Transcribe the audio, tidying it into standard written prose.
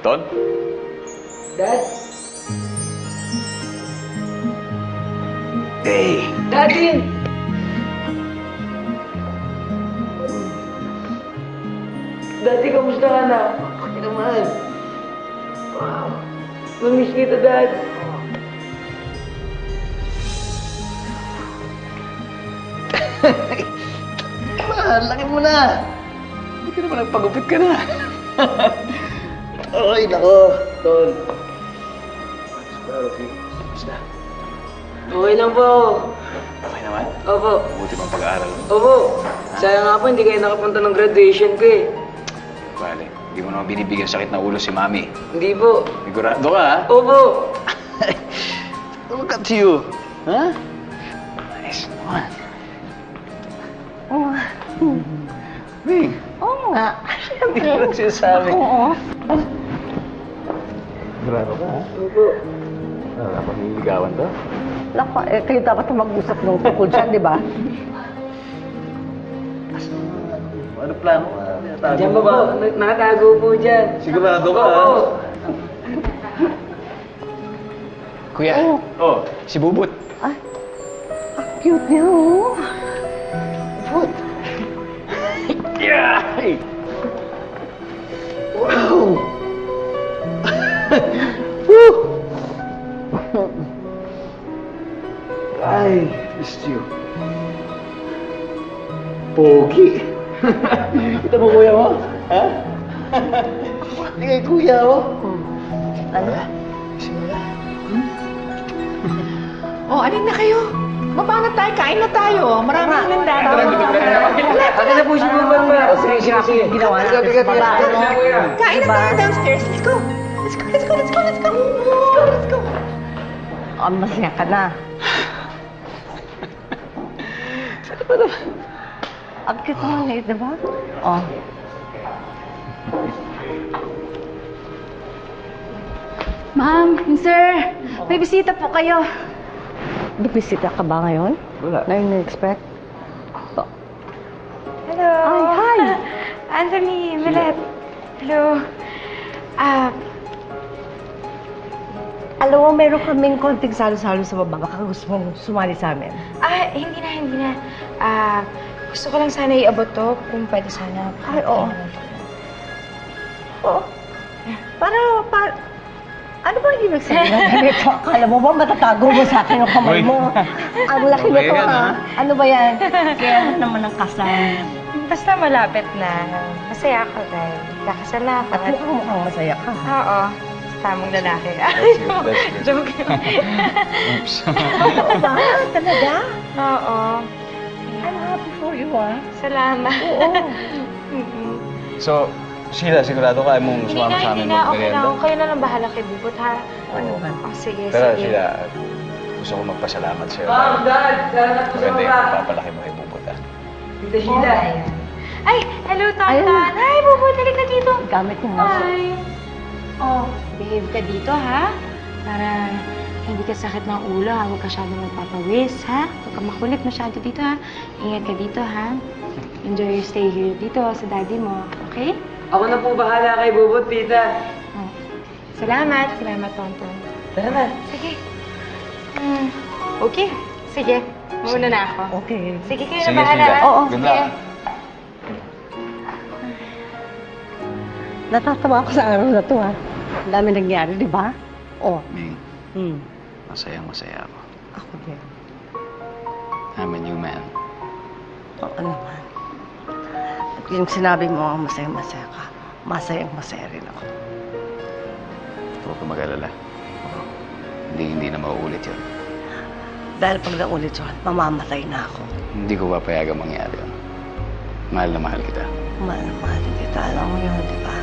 Ton? Dad? Hey! Daddy! Daddy, kamusta ka na? Ano naman? Wow. Namiss kita, Dad. Laki mo na. Hindi ka naman nagpagupit ka na. Ay, nako. Tol. Basta. Okay lang po. Okay naman? Opo. Mabuti pang pag-aaral mo. Opo. Sayang nga po, hindi kayo nakapunta ng graduation ko eh. Bale, hindi mo naman binibigyan sakit na ulo si Mami. Hindi po. Sigurado ka, ha? Opo. Look up to you. Huh? Nice naman. Oo. Bing, Oo nga. hindi ko nagsasabi. Oo. Sigurado ka, ha? Opo. Ano, dapat nililigawan to? Naku, kayo dapat na mag-usap ng tungkol dyan, di ba? Ano plano? Diyan ba po? Nakatago po dyan. Sigurado ka, Opo. ha? Kuya, Oh. si Bubot. Ay, ang cute niya, oh. Bubot. Yeah! Wow! Ay, missed you. Pogi. Kita mo kuya mo? Ha? Hindi kay kuya mo? Ano? Oh, alin na kayo? Baba na tayo, kain na tayo. Maraming handa. Akin na po si Buban ba? Sige. Ginawa natin sa baba, ano? Kain na Diba? tayo downstairs. Let's go. Let's go, let's go, let's go, let's go. Let's go, let's go. Oh, masaya ka na. Ang cute mo ngayon, di ba? Oh. Ma'am, sir, may bisita po kayo. Bibisita ka ba ngayon? Wala. Na yung na-expect? Oh. Hello. Ay, hi. Anthony, Milet. Hello. Alam mo, meron kaming konting salo-salo sa baba. Baka gusto mong sumali sa amin. Hindi na. Gusto ko lang sana iabot to, kung pwede sana. Ay, oo. Oo. Ano ba yung ibig sabihin ng ganito? Akala mo ba matatago mo sa akin yung kamay mo? Ang laki Okay nito, yan, ha? Ano ba yan? Kaya naman ang kasal. Basta malapit na. Masaya ako dahil kakasal na ako. At mukhang masaya ka. Oo. Tamang lalaki. That's good. Joke. Oops. Totoo ba? Talaga? Oo. I'm happy for you, ha? Salamat. Oo. So, Sheila, sigurado ka mong Hindi sumama sa na, amin hindi na. Okay mag-merienda? lang. Kayo na lang bahala kay Bubot, ha? Ano ba? Oh, sige, Pero sige. Sheila, gusto ko magpasalamat sa'yo. Ma'am, Dad, sana na po sa Maganda yung baba. pagpapalaki mo kay Bubot, ha? Tita Sheila. Ay, hello, Ayun. Tonton. Hi, Bubot. Halika na dito. Gamit yung nasa. Hi. Oh, behave ka dito, ha? Para hindi ka sakit ng ulo, ha? Huwag ka masyado magpapawis, ha? Huwag ka makulit masyado dito, ha? Ingat ka dito, ha? Enjoy your stay here dito sa daddy mo, okay? Ako na po bahala kay Bubot, tita. Oh. Salamat. Salamat, Tonton. Tara na. Sige. Okay. Sige. Muna na ako. Okay. Sige, kayo Sige, na bahala. Sheila. ha? Oo, Good sige. luck. Natatawa ako sa araw na to, ha? Ang dami nangyari, di ba? Oh. Ming, Hmm. masayang-masaya ako. Ako din. I'm a new man. Oo naman. At yung sinabi mo, masayang-masaya ka. Masayang-masaya rin ako. Huwag ka mag-alala. Hindi na mauulit yun. Dahil pag naulit yun, mamamatay na ako. Hindi ko papayagang mangyari yun. Mahal na mahal kita. Mahal na mahal kita. Alam mo yun, di ba?